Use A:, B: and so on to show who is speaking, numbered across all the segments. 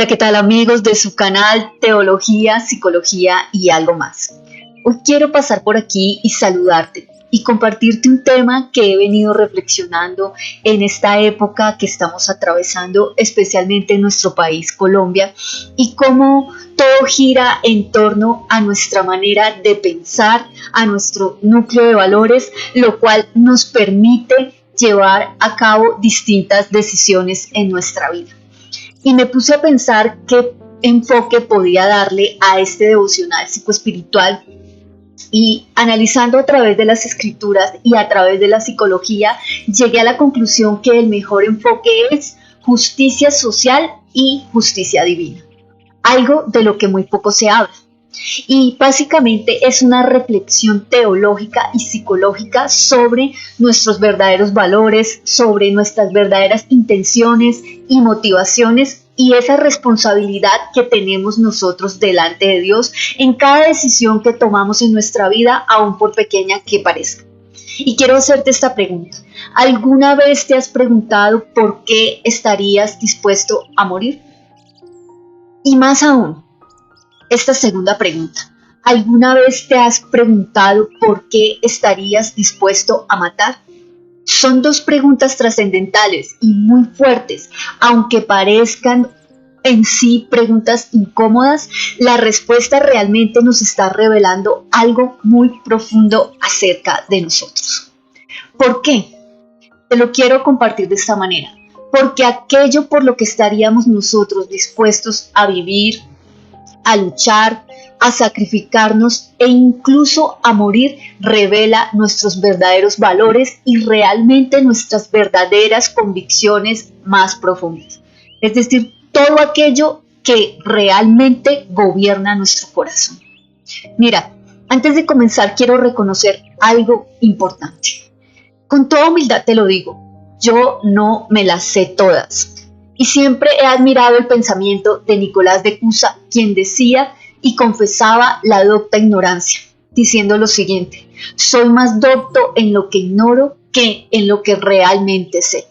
A: Hola, ¿qué tal amigos de su canal Teología, Psicología y algo más? Hoy quiero pasar por aquí y saludarte y compartirte un tema que he venido reflexionando en esta época que estamos atravesando, especialmente en nuestro país, Colombia, y cómo todo gira en torno a nuestra manera de pensar, a nuestro núcleo de valores, lo cual nos permite llevar a cabo distintas decisiones en nuestra vida. Y me puse a pensar qué enfoque podía darle a este devocional psicoespiritual, y analizando a través de las escrituras y a través de la psicología, llegué a la conclusión que el mejor enfoque es justicia social y justicia divina, algo de lo que muy poco se habla. Y básicamente es una reflexión teológica y psicológica sobre nuestros verdaderos valores, sobre nuestras verdaderas intenciones y motivaciones y esa responsabilidad que tenemos nosotros delante de Dios en cada decisión que tomamos en nuestra vida, aun por pequeña que parezca. Y quiero hacerte esta pregunta. ¿Alguna vez te has preguntado por qué estarías dispuesto a morir? Y más aún, esta segunda pregunta. ¿Alguna vez te has preguntado por qué estarías dispuesto a matar? Son dos preguntas trascendentales y muy fuertes, aunque parezcan en sí preguntas incómodas, la respuesta realmente nos está revelando algo muy profundo acerca de nosotros. ¿Por qué? Te lo quiero compartir de esta manera. Porque aquello por lo que estaríamos nosotros dispuestos a vivir, a luchar, a sacrificarnos e incluso a morir, revela nuestros verdaderos valores y realmente nuestras verdaderas convicciones más profundas. Es decir, todo aquello que realmente gobierna nuestro corazón. Mira, antes de comenzar quiero reconocer algo importante. Con toda humildad te lo digo, yo no me las sé todas. Y siempre he admirado el pensamiento de Nicolás de Cusa, quien decía y confesaba la docta ignorancia, diciendo lo siguiente: soy más docto en lo que ignoro que en lo que realmente sé.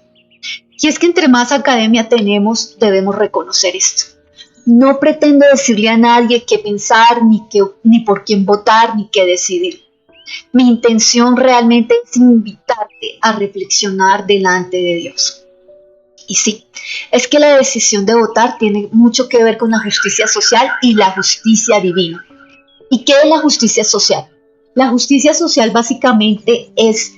A: Y es que entre más academia tenemos, debemos reconocer esto. No pretendo decirle a nadie qué pensar, ni por quién votar, ni qué decidir. Mi intención realmente es invitarte a reflexionar delante de Dios. Y sí, es que la decisión de votar tiene mucho que ver con la justicia social y la justicia divina. ¿Y qué es la justicia social? La justicia social básicamente es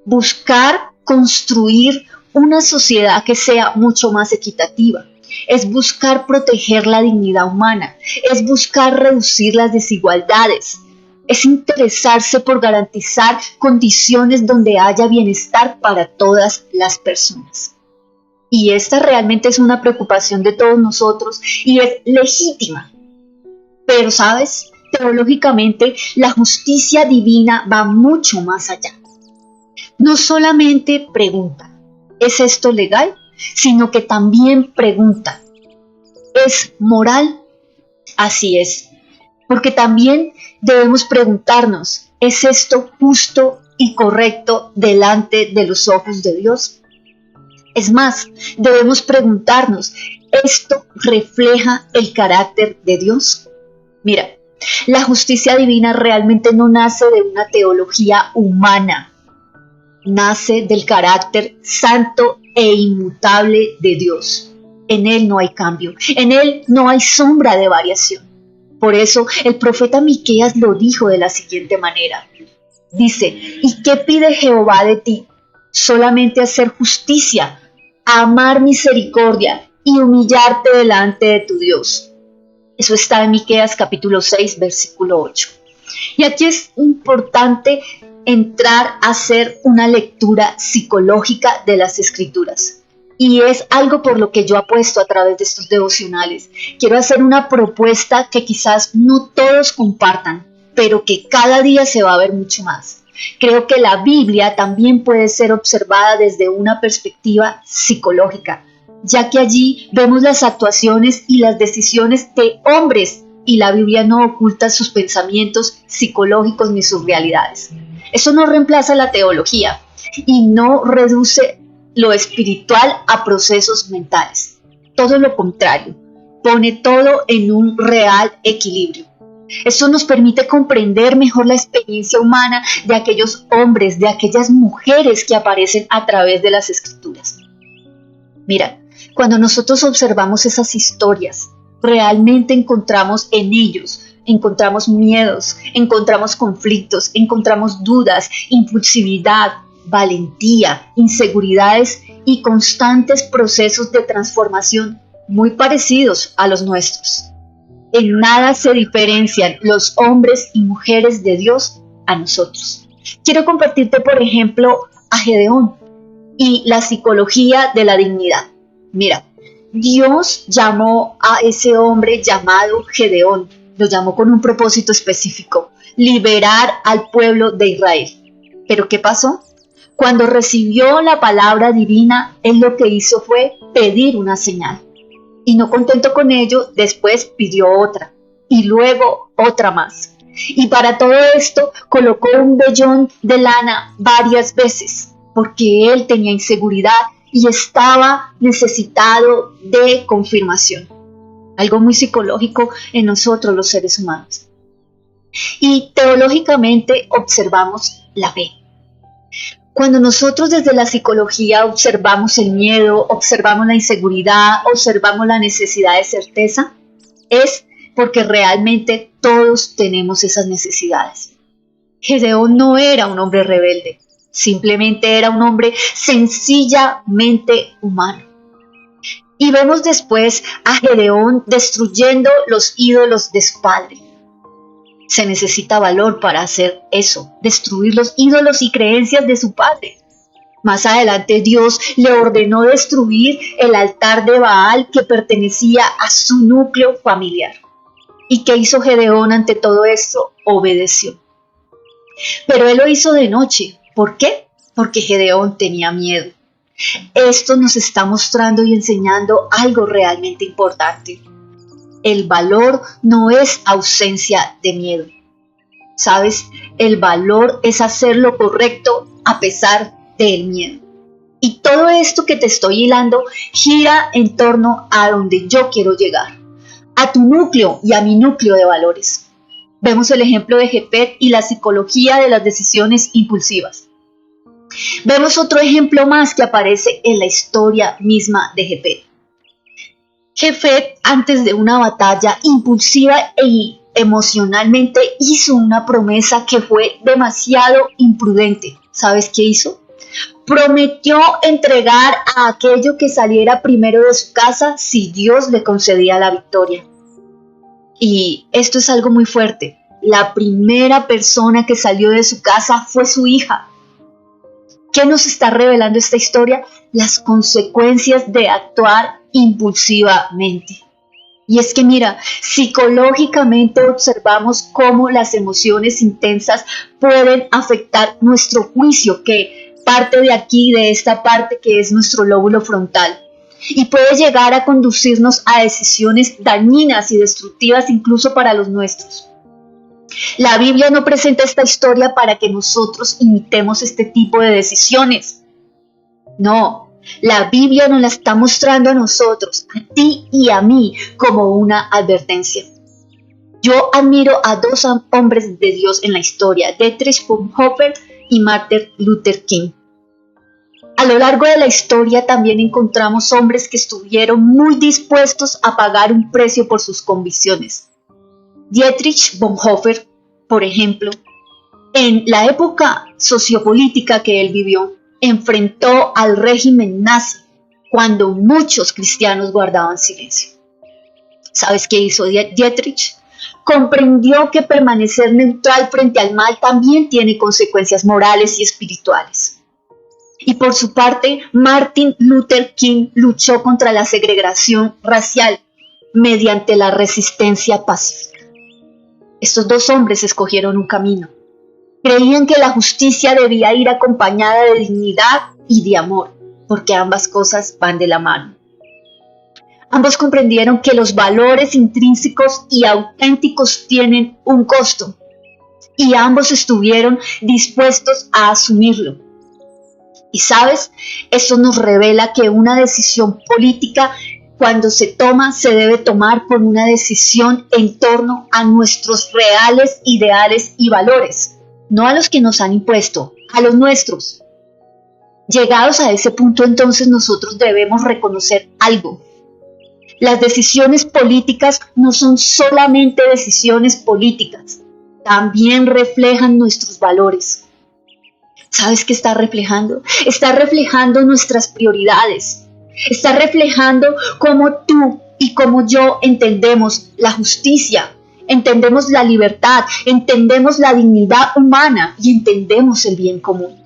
A: buscar construir una sociedad que sea mucho más equitativa. Es buscar proteger la dignidad humana. Es buscar reducir las desigualdades. Es interesarse por garantizar condiciones donde haya bienestar para todas las personas. Y esta realmente es una preocupación de todos nosotros y es legítima. Pero, ¿sabes? Teológicamente, la justicia divina va mucho más allá. No solamente pregunta, ¿es esto legal? Sino que también pregunta, ¿es moral? Así es. Porque también debemos preguntarnos, ¿es esto justo y correcto delante de los ojos de Dios? Es más, debemos preguntarnos, ¿esto refleja el carácter de Dios? Mira, la justicia divina realmente no nace de una teología humana, nace del carácter santo e inmutable de Dios. En Él no hay cambio, en Él no hay sombra de variación. Por eso el profeta Miqueas lo dijo de la siguiente manera. Dice, ¿y qué pide Jehová de ti? Solamente hacer justicia, amar misericordia y humillarte delante de tu Dios. Eso está en Miqueas capítulo 6, versículo 8. Y aquí es importante entrar a hacer una lectura psicológica de las escrituras. Y es algo por lo que yo apuesto a través de estos devocionales. Quiero hacer una propuesta que quizás no todos compartan, pero que cada día se va a ver mucho más. Creo que la Biblia también puede ser observada desde una perspectiva psicológica, ya que allí vemos las actuaciones y las decisiones de hombres y la Biblia no oculta sus pensamientos psicológicos ni sus realidades. Eso no reemplaza la teología y no reduce lo espiritual a procesos mentales. Todo lo contrario. pone todo en un real equilibrio. Esto nos permite comprender mejor la experiencia humana de aquellos hombres, de aquellas mujeres que aparecen a través de las escrituras. Mira, cuando nosotros observamos esas historias, realmente encontramos en ellos, encontramos miedos, encontramos conflictos, encontramos dudas, impulsividad, valentía, inseguridades y constantes procesos de transformación muy parecidos a los nuestros. En nada se diferencian los hombres y mujeres de Dios a nosotros. Quiero compartirte, por ejemplo, a Gedeón y la psicología de la dignidad. Mira, Dios llamó a ese hombre llamado Gedeón, lo llamó con un propósito específico, liberar al pueblo de Israel. ¿Pero qué pasó? Cuando recibió la palabra divina, él lo que hizo fue pedir una señal. Y no contento con ello, después pidió otra, y luego otra más. Y para todo esto colocó un vellón de lana varias veces, porque él tenía inseguridad y estaba necesitado de confirmación. Algo muy psicológico en nosotros los seres humanos. Y teológicamente observamos la fe. Cuando nosotros desde la psicología observamos el miedo, observamos la inseguridad, observamos la necesidad de certeza, es porque realmente todos tenemos esas necesidades. Gedeón no era un hombre rebelde, simplemente era un hombre sencillamente humano. Y vemos después a Gedeón destruyendo los ídolos de su padre. Se necesita valor para hacer eso, destruir los ídolos y creencias de su padre. Más adelante Dios le ordenó destruir el altar de Baal que pertenecía a su núcleo familiar. ¿Y qué hizo Gedeón ante todo esto? Obedeció. Pero él lo hizo de noche. ¿Por qué? Porque Gedeón tenía miedo. Esto nos está mostrando y enseñando algo realmente importante. El valor no es ausencia de miedo. ¿Sabes? El valor es hacer lo correcto a pesar del miedo. Y todo esto que te estoy hilando gira en torno a donde yo quiero llegar. A tu núcleo y a mi núcleo de valores. Vemos el ejemplo de Jefet y la psicología de las decisiones impulsivas. Vemos otro ejemplo más que aparece en la historia misma de Jefet. Jefet, antes de una batalla impulsiva y emocionalmente, hizo una promesa que fue demasiado imprudente. ¿Sabes qué hizo? Prometió entregar a aquello que saliera primero de su casa si Dios le concedía la victoria. Y esto es algo muy fuerte. La primera persona que salió de su casa fue su hija. ¿Qué nos está revelando esta historia? Las consecuencias de actuar impulsivamente. Y es que mira, psicológicamente observamos cómo las emociones intensas pueden afectar nuestro juicio, que parte de aquí, de esta parte que es nuestro lóbulo frontal. Y puede llegar a conducirnos a decisiones dañinas y destructivas incluso para los nuestros. La Biblia no presenta esta historia para que nosotros imitemos este tipo de decisiones. No, la Biblia nos la está mostrando a nosotros, a ti y a mí, como una advertencia. Yo admiro a dos hombres de Dios en la historia, Dietrich Bonhoeffer y Martin Luther King. A lo largo de la historia también encontramos hombres que estuvieron muy dispuestos a pagar un precio por sus convicciones. Dietrich Bonhoeffer, por ejemplo, en la época sociopolítica que él vivió, enfrentó al régimen nazi cuando muchos cristianos guardaban silencio. ¿Sabes qué hizo Dietrich? Comprendió que permanecer neutral frente al mal también tiene consecuencias morales y espirituales. Y por su parte, Martin Luther King luchó contra la segregación racial mediante la resistencia pacífica. Estos dos hombres escogieron un camino. Creían que la justicia debía ir acompañada de dignidad y de amor, porque ambas cosas van de la mano. Ambos comprendieron que los valores intrínsecos y auténticos tienen un costo, y ambos estuvieron dispuestos a asumirlo. Y sabes, esto nos revela que una decisión política cuando se toma, se debe tomar con una decisión en torno a nuestros reales ideales y valores, no a los que nos han impuesto, a los nuestros. Llegados a ese punto, entonces nosotros debemos reconocer algo. Las decisiones políticas no son solamente decisiones políticas, también reflejan nuestros valores. ¿Sabes qué está reflejando? Está reflejando nuestras prioridades. Está reflejando cómo tú y cómo yo entendemos la justicia, entendemos la libertad, entendemos la dignidad humana y entendemos el bien común.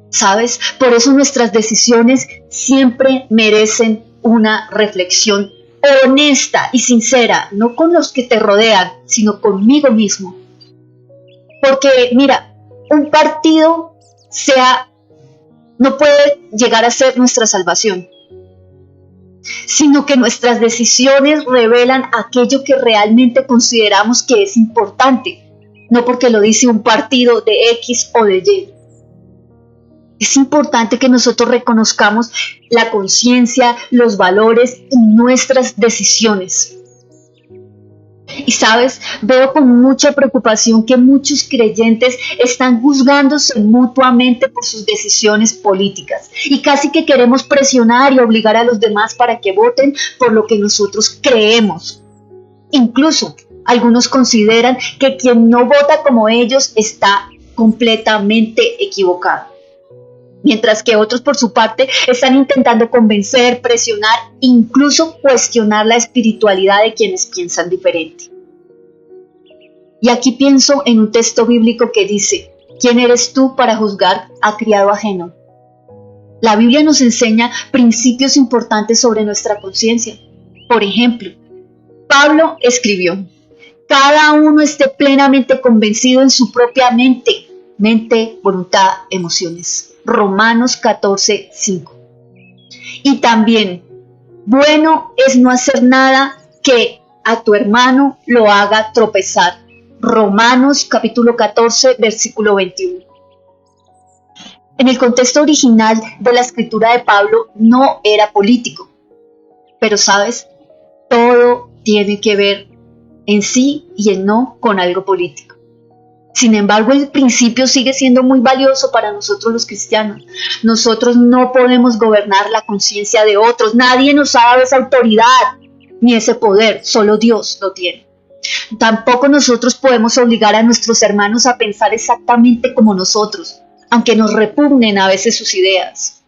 A: ¿Sabes? Por eso nuestras decisiones siempre merecen una reflexión honesta y sincera, no con los que te rodean, sino conmigo mismo. Porque, mira, un partido no puede llegar a ser nuestra salvación, sino que nuestras decisiones revelan aquello que realmente consideramos que es importante, no porque lo dice un partido de X o de Y. Es importante que nosotros reconozcamos la conciencia, los valores y nuestras decisiones. Y sabes, veo con mucha preocupación que muchos creyentes están juzgándose mutuamente por sus decisiones políticas y casi que queremos presionar y obligar a los demás para que voten por lo que nosotros creemos. Incluso algunos consideran que quien no vota como ellos está completamente equivocado. Mientras que otros por su parte están intentando convencer, presionar, incluso cuestionar la espiritualidad de quienes piensan diferente. Y aquí pienso en un texto bíblico que dice: ¿quién eres tú para juzgar a criado ajeno? La Biblia nos enseña principios importantes sobre nuestra conciencia. Por ejemplo, Pablo escribió: cada uno esté plenamente convencido en su propia mente, voluntad, emociones. Romanos 14:5. Y también, bueno es no hacer nada que a tu hermano lo haga tropezar. Romanos capítulo 14, versículo 21. En el contexto original de la escritura de Pablo no era político, pero sabes, todo tiene que ver en sí y en no con algo político. Sin embargo, el principio sigue siendo muy valioso para nosotros los cristianos. Nosotros no podemos gobernar la conciencia de otros. Nadie nos ha dado esa autoridad ni ese poder. Solo Dios lo tiene. Tampoco nosotros podemos obligar a nuestros hermanos a pensar exactamente como nosotros, aunque nos repugnen a veces sus ideas.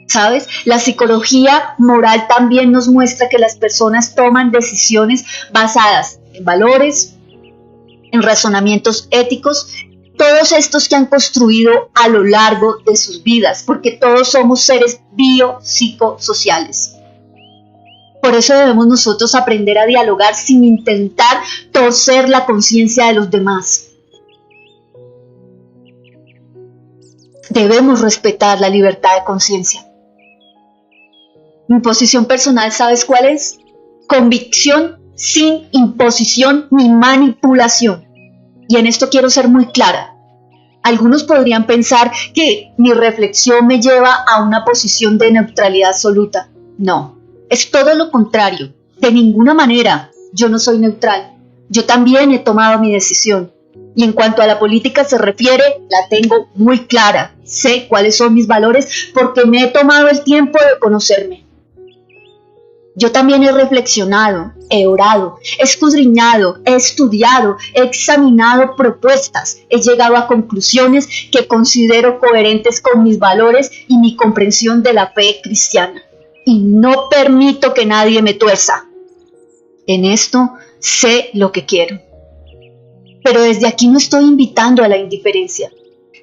A: ¿Sabes? La psicología moral también nos muestra que las personas toman decisiones basadas en valores, en razonamientos éticos, todos estos que han construido a lo largo de sus vidas, porque todos somos seres biopsicosociales. Por eso debemos nosotros aprender a dialogar sin intentar torcer la conciencia de los demás. Debemos respetar la libertad de conciencia. Mi posición personal, ¿sabes cuál es? Convicción sin imposición ni manipulación. Y en esto quiero ser muy clara. Algunos podrían pensar que mi reflexión me lleva a una posición de neutralidad absoluta. No, es todo lo contrario. De ninguna manera yo no soy neutral. Yo también he tomado mi decisión. Y en cuanto a la política se refiere, la tengo muy clara. Sé cuáles son mis valores porque me he tomado el tiempo de conocerme. Yo también he reflexionado, he orado, he escudriñado, he estudiado, he examinado propuestas, he llegado a conclusiones que considero coherentes con mis valores y mi comprensión de la fe cristiana. Y no permito que nadie me tuerza. En esto sé lo que quiero. Pero desde aquí no estoy invitando a la indiferencia.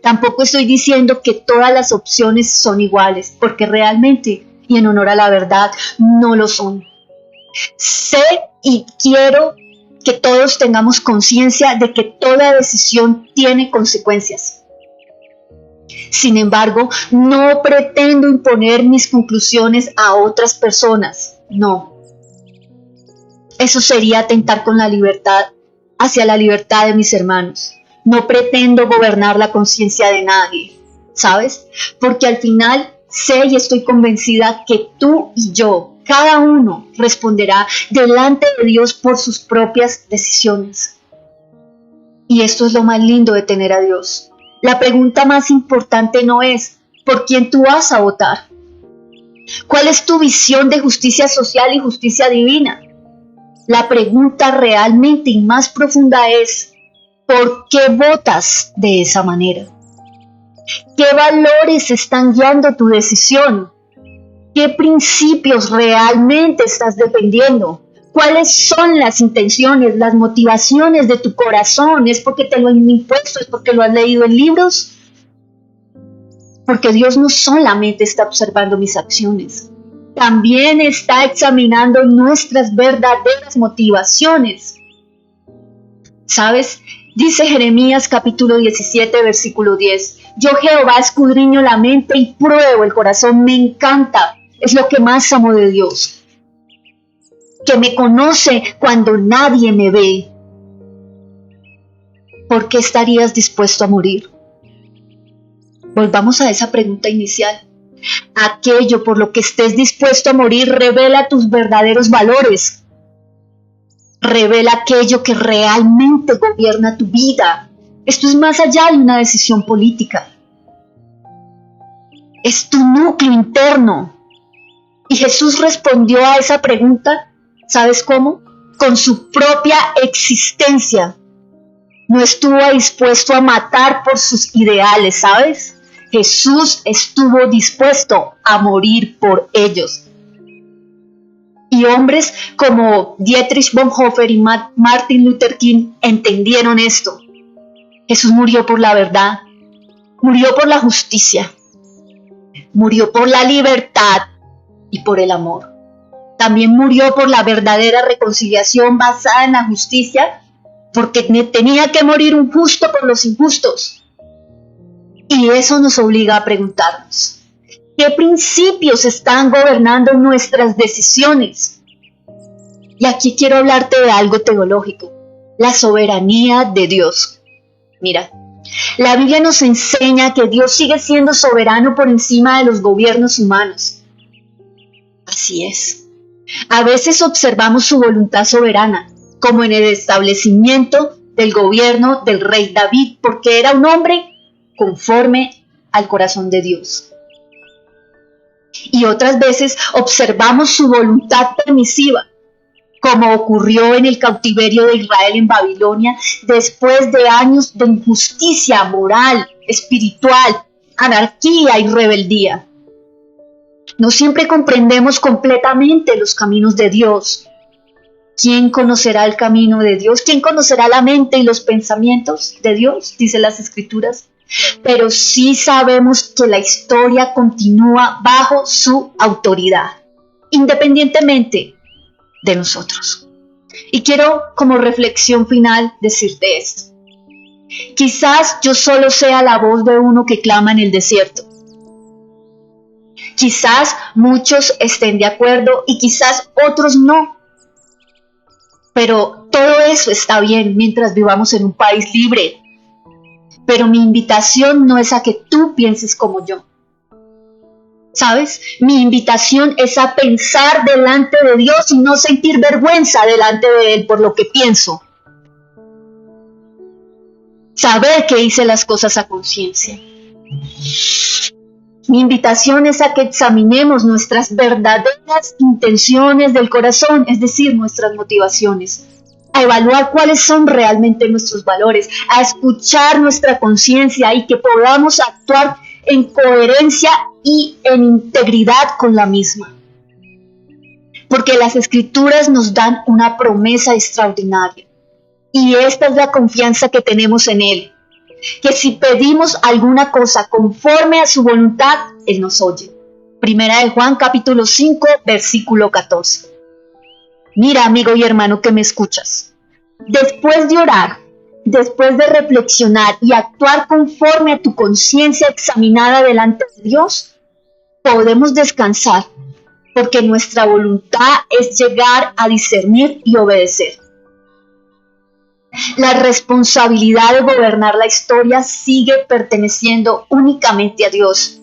A: Tampoco estoy diciendo que todas las opciones son iguales, porque realmente, y en honor a la verdad, no lo son. Sé y quiero que todos tengamos conciencia de que toda decisión tiene consecuencias. Sin embargo, no pretendo imponer mis conclusiones a otras personas, no. Eso sería atentar con la libertad hacia la libertad de mis hermanos. No pretendo gobernar la conciencia de nadie, ¿sabes? Porque al final sé y estoy convencida que tú y yo, cada uno, responderá delante de Dios por sus propias decisiones. Y esto es lo más lindo de tener a Dios. La pregunta más importante no es ¿por quién tú vas a votar? ¿Cuál es tu visión de justicia social y justicia divina? La pregunta realmente y más profunda es ¿por qué votas de esa manera? ¿Qué valores están guiando tu decisión? ¿Qué principios realmente estás defendiendo? ¿Cuáles son las intenciones, las motivaciones de tu corazón? ¿Es porque te lo han impuesto? ¿Es porque lo has leído en libros? Porque Dios no solamente está observando mis acciones, también está examinando nuestras verdaderas motivaciones. ¿Sabes? Dice Jeremías capítulo 17, versículo 10. Yo Jehová escudriño la mente y pruebo el corazón, me encanta. Es lo que más amo de Dios. Que me conoce cuando nadie me ve. ¿Por qué estarías dispuesto a morir? Volvamos a esa pregunta inicial. Aquello por lo que estés dispuesto a morir revela tus verdaderos valores. Revela aquello que realmente gobierna tu vida. Esto es más allá de una decisión política. Es tu núcleo interno. Y Jesús respondió a esa pregunta, ¿sabes cómo? Con su propia existencia. No estuvo dispuesto a matar por sus ideales, ¿sabes? Jesús estuvo dispuesto a morir por ellos. Y hombres como Dietrich Bonhoeffer y Martin Luther King entendieron esto. Jesús murió por la verdad, murió por la justicia, murió por la libertad y por el amor. También murió por la verdadera reconciliación basada en la justicia, porque tenía que morir un justo por los injustos. Y eso nos obliga a preguntarnos, ¿qué principios están gobernando nuestras decisiones? Y aquí quiero hablarte de algo teológico, la soberanía de Dios. Mira, la Biblia nos enseña que Dios sigue siendo soberano por encima de los gobiernos humanos. Así es. A veces observamos su voluntad soberana, como en el establecimiento del gobierno del rey David, porque era un hombre conforme al corazón de Dios. Y otras veces observamos su voluntad permisiva, como ocurrió en el cautiverio de Israel en Babilonia, después de años de injusticia moral, espiritual, anarquía y rebeldía. No siempre comprendemos completamente los caminos de Dios. ¿Quién conocerá el camino de Dios? ¿Quién conocerá la mente y los pensamientos de Dios? Dicen las Escrituras. Pero sí sabemos que la historia continúa bajo su autoridad, independientemente de nosotros. Y quiero, como reflexión final, decirte esto. Quizás yo solo sea la voz de uno que clama en el desierto. Quizás muchos estén de acuerdo y quizás otros no. Pero todo eso está bien mientras vivamos en un país libre. Pero mi invitación no es a que tú pienses como yo. ¿Sabes? Mi invitación es a pensar delante de Dios y no sentir vergüenza delante de Él por lo que pienso. Saber que hice las cosas a conciencia. Mi invitación es a que examinemos nuestras verdaderas intenciones del corazón, es decir, nuestras motivaciones. A evaluar cuáles son realmente nuestros valores, a escuchar nuestra conciencia y que podamos actuar en coherencia y en integridad con la misma. Porque las Escrituras nos dan una promesa extraordinaria y esta es la confianza que tenemos en Él, que si pedimos alguna cosa conforme a su voluntad, Él nos oye. Primera de Juan capítulo 5, versículo 14. Mira, amigo y hermano que me escuchas, después de orar, después de reflexionar y actuar conforme a tu conciencia examinada delante de Dios, podemos descansar, porque nuestra voluntad es llegar a discernir y obedecer. La responsabilidad de gobernar la historia sigue perteneciendo únicamente a Dios.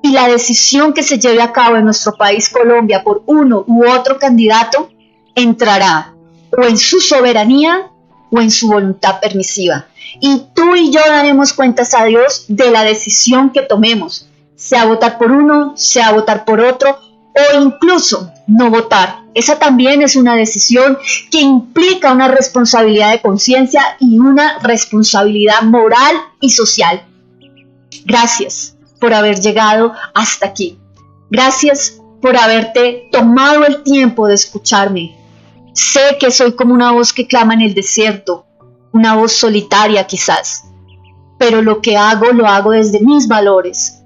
A: y la decisión que se lleve a cabo en nuestro país Colombia por uno u otro candidato entrará o en su soberanía o en su voluntad permisiva. Y tú y yo daremos cuentas a Dios de la decisión que tomemos, sea votar por uno, sea votar por otro, o incluso no votar. Esa también es una decisión que implica una responsabilidad de conciencia y una responsabilidad moral y social. Gracias por haber llegado hasta aquí. Gracias por haberte tomado el tiempo de escucharme. Sé que soy como una voz que clama en el desierto, una voz solitaria quizás, pero lo hago desde mis valores,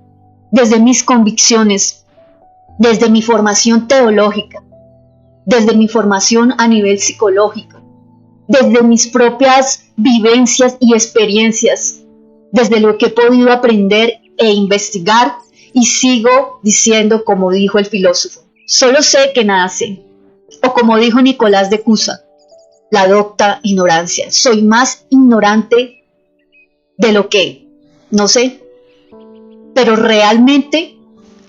A: desde mis convicciones, desde mi formación teológica, desde mi formación a nivel psicológico, desde mis propias vivencias y experiencias, desde lo que he podido aprender e investigar, y sigo diciendo como dijo el filósofo, solo sé que nada sé, o como dijo Nicolás de Cusa, la docta ignorancia, soy más ignorante de lo que no sé, pero realmente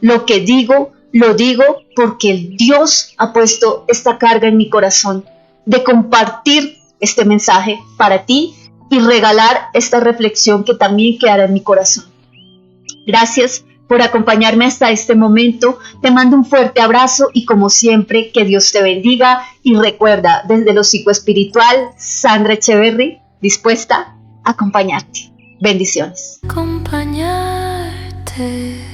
A: lo que digo, lo digo porque el Dios ha puesto esta carga en mi corazón de compartir este mensaje para ti y regalar esta reflexión que también quedará en mi corazón. Gracias por acompañarme hasta este momento. Te mando un fuerte abrazo y como siempre, que Dios te bendiga. Y recuerda, desde lo psicoespiritual, Sandra Echeverry, dispuesta a acompañarte. Bendiciones.
B: Acompañarte.